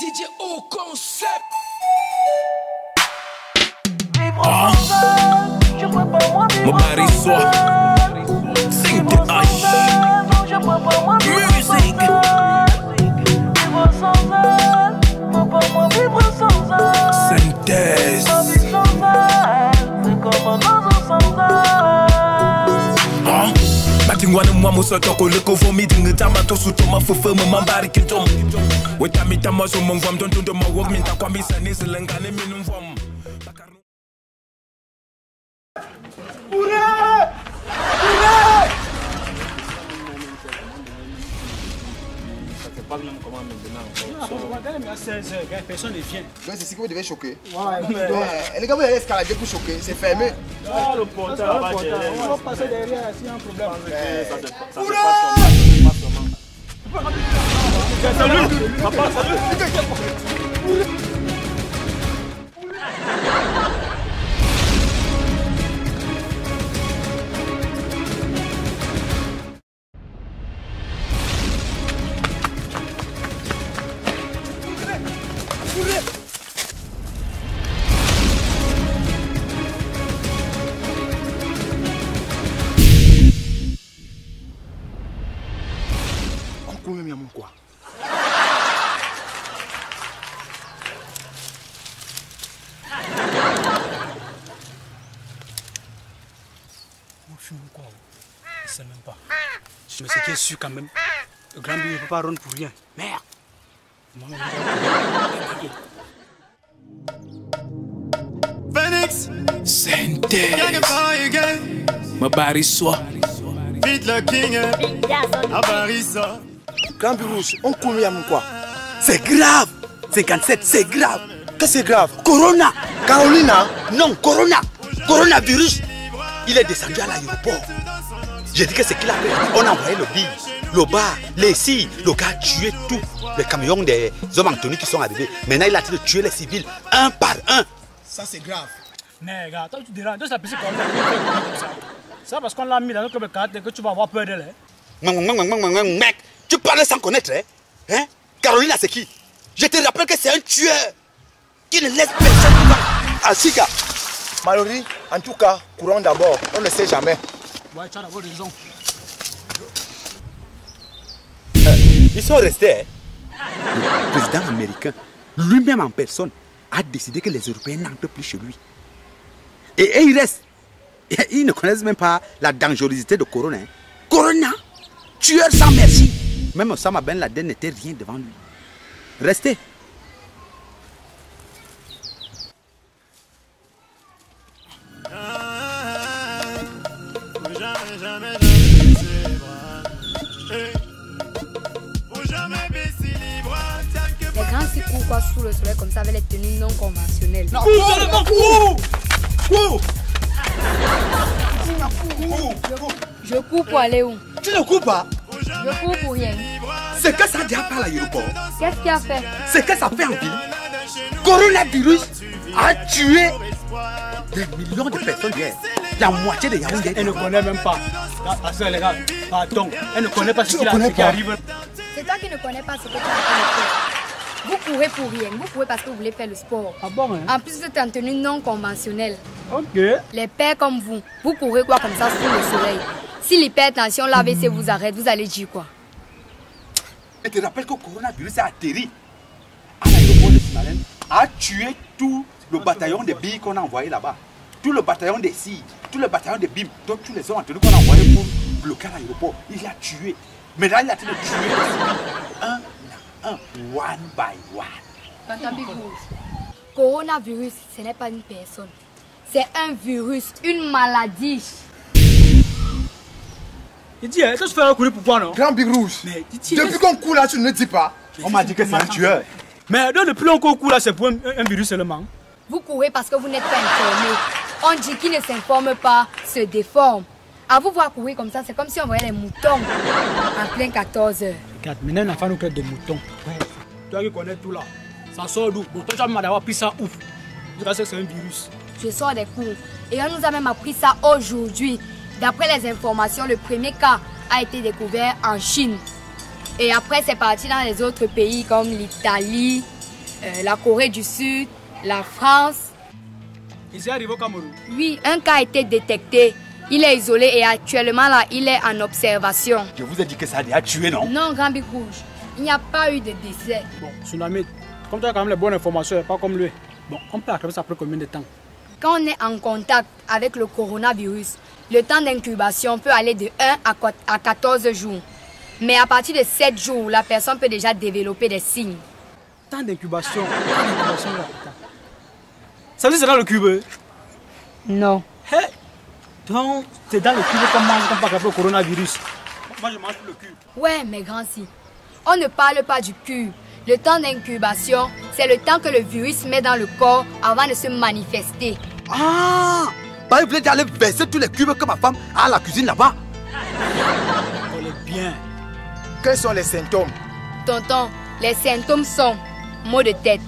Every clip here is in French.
DJ au concept. Mon mari soit sing the ice music. Synthèse. Batingwana mwa musoto koleko vomi dinga mato suto mafufu mambari kitom. Wetamita maso mumvam tonto ma wog minta kwambisa nisilengane minumvam. Pas même comment maintenant. À 16h, personne ne vient. Donc c'est ce que vous devez choquer. Ouais. Les gars, vous allez escalader pour choquer, c'est fermé. Ah, le porteur va gérer. On va passer derrière s'il y a un problème. Ça se passe salut. Papa, salut. On même mon quoi. On fume quoi? Je sais même pas. Mais ce qui est sûr quand même, le grand ne peut pas rendre pour rien. Merde. Phoenix, Synthèse. Mon mari soit vite le king, à Paris ça. Grand Rouge, on combien mon quoi. C'est grave. 57, c'est grave. Qu'est-ce que c'est grave? Corona. Carolina? Non, Corona. Coronavirus. Il est descendu à l'aéroport. J'ai dit que c'est qu'il a fait. On a envoyé le billes, le bar, les scies. Le gars a tué tout. Les camions des hommes Anthony qui sont arrivés. Maintenant, il a tué de tuer les civils un par un. Ça c'est grave. Mais gars, toi tu déranges. Donc, c'est la petite comme ça parce qu'on l'a mis dans notre caractère que tu vas avoir peur d'elle. Mec, tu parles sans connaître, hein? Carolina, c'est qui? Je te rappelle que c'est un tueur qui ne laisse personne vivre. Asika. Mallory, en tout cas, courons d'abord, on ne sait jamais. Ouais, tu as d'abord raison. Ils sont restés. Le président américain, lui-même en personne, a décidé que les Européens n'entrent plus chez lui. Et ils restent. Ils ne connaissent même pas la dangerosité de Corona. Corona, tueur sans merci. Même Osama Ben Laden n'était rien devant lui. Restez. Les grands s'y courent quoi sous le soleil comme ça avec les tenues non conventionnelles. Je cours pour aller où? Tu ne cours pas. Je cours pour rien. C'est que ça déjà pas à l'aéroport. Qu'est-ce qu'il a fait? C'est que ça fait en ville. Coronavirus a tué des millions de personnes hier. La moitié des Yaoundé. Elle ne connaît même pas. Les gars, pardon. Elle ne connaît pas ce qui arrive. C'est toi qui ne connais pas ce que tu as fait. Vous courez pour rien. Vous courez parce que vous voulez faire le sport. Ah bon, hein? En plus, vous êtes en tenue non conventionnelle. Ok. Les pères comme vous courez quoi comme ça sous le soleil. Si l'hypertension, l'AVC vous arrête, vous allez dire quoi? Je te rappelle que le coronavirus a atterri à l'aéroport de Simalène, a tué tout le bataillon de billes qu'on a envoyé là-bas. Tout le bataillon des scies, tout le bataillon de BIM, donc tous les hommes qu'on a envoyés pour bloquer l'aéroport. Il a tué. Maintenant, il a tué les civils un à un, one by one. Coronavirus, ce n'est pas une personne. C'est un virus, une maladie. Il dit, est-ce que tu fais un courir pourquoi non? Grand Big Rouge, Mais depuis qu'on court là, tu ne dis pas. On m'a dit que c'est un tueur. Mais depuis qu'on court là, c'est pour un virus seulement. Vous courez parce que vous n'êtes pas informé. On dit qui ne s'informe pas se déforme. À vous voir courir comme ça, c'est comme si on voyait les moutons en plein 14 heures. Regarde, maintenant on a fait nous créer des moutons. Ouais. Toi qui connais tout là, ça sort d'où? Bon, toi tu as même d'avoir pris ça ouf. Tu sais que c'est un virus. Je sors des cours et on nous a même appris ça aujourd'hui. D'après les informations, le premier cas a été découvert en Chine. Et après, c'est parti dans les autres pays comme l'Italie, la Corée du Sud, la France. Il s'est arrivé au Cameroun. Oui, un cas a été détecté. Il est isolé et actuellement là, il est en observation. Je vous ai dit que ça a tué, non? Non, Grand Bic Rouge, il n'y a pas eu de décès. Bon, Tsunami, comme tu as quand même les bonnes informations, pas comme lui. Bon, on peut acclamer ça après combien de temps? Quand on est en contact avec le coronavirus, le temps d'incubation peut aller de 1 à 14 jours. Mais à partir de 7 jours, la personne peut déjà développer des signes. Temps d'incubation. Ça veut dire que c'est dans le cube? Non. Hey. Donc, c'est dans le cube qu'on mange qu'on peut attraper le coronavirus. Moi, je mange le cube. Ouais, mais grand si. On ne parle pas du cube. Le temps d'incubation, c'est le temps que le virus met dans le corps avant de se manifester. Ah! Bah, il voulait aller verser tous les cubes que ma femme a à la cuisine là-bas. On est bien. Quels sont les symptômes? Tonton, les symptômes sont maux de tête,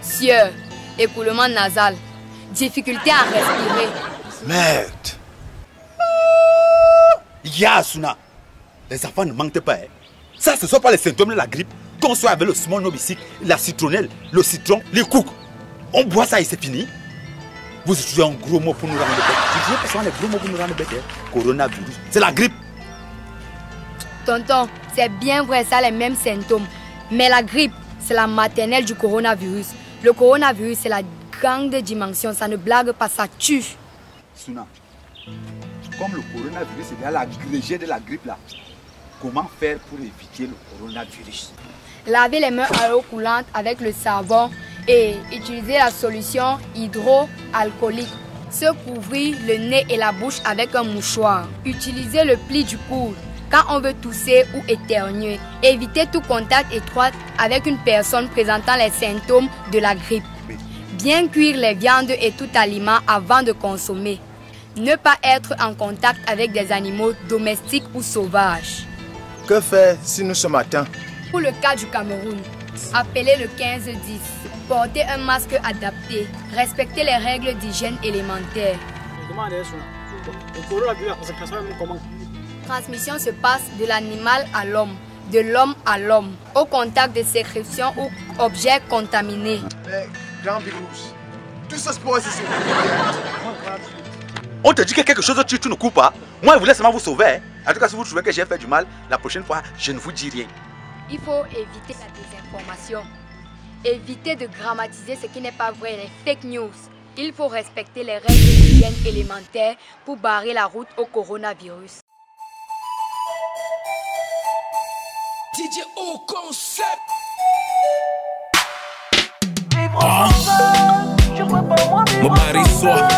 sueur, écoulement nasal, difficulté à respirer. Merde! Yasuna! Les enfants ne mentent pas. Hein. Ça, ce ne sont pas les symptômes de la grippe. Qu'on soit avec le small nobicycle, la citronnelle, le citron, les coucs. On boit ça et c'est fini. Vous utilisez un gros mot pour nous rendre bêtes. Vous utilisez pas seulement les gros mots pour nous rendre bêtes. Hein. Coronavirus, c'est la grippe. Tonton, c'est bien vrai, ça a les mêmes symptômes. Mais la grippe, c'est la maternelle du coronavirus. Le coronavirus, c'est la grande dimension. Ça ne blague pas, ça tue. Suna, comme le coronavirus est l'agrégé de la grippe là, comment faire pour éviter le coronavirus? Laver les mains à l'eau coulante avec le savon et utiliser la solution hydroalcoolique. Se couvrir le nez et la bouche avec un mouchoir. Utiliser le pli du coude quand on veut tousser ou éternuer. Éviter tout contact étroit avec une personne présentant les symptômes de la grippe. Bien cuire les viandes et tout aliment avant de consommer. Ne pas être en contact avec des animaux domestiques ou sauvages. Que faire si nous sommes atteints? Pour le cas du Cameroun, appelez le 1510. Portez un masque adapté. Respectez les règles d'hygiène élémentaires. Le coronavirus, la conséquence, comment? Transmission se passe de l'animal à l'homme, de l'homme à l'homme, au contact de sécrétions ou objets contaminés. Mais, Grand Bic Rouge, tout ce sport ici, c'est... On te dit que quelque chose tu ne coupes pas. Moi, je voulais seulement vous sauver. Hein. En tout cas, si vous trouvez que j'ai fait du mal, la prochaine fois, je ne vous dis rien. Il faut éviter la désinformation. Éviter de grammatiser ce qui n'est pas vrai, les fake news. Il faut respecter les règles d'hygiène élémentaires pour barrer la route au coronavirus. DJ au concept. Mon mari soit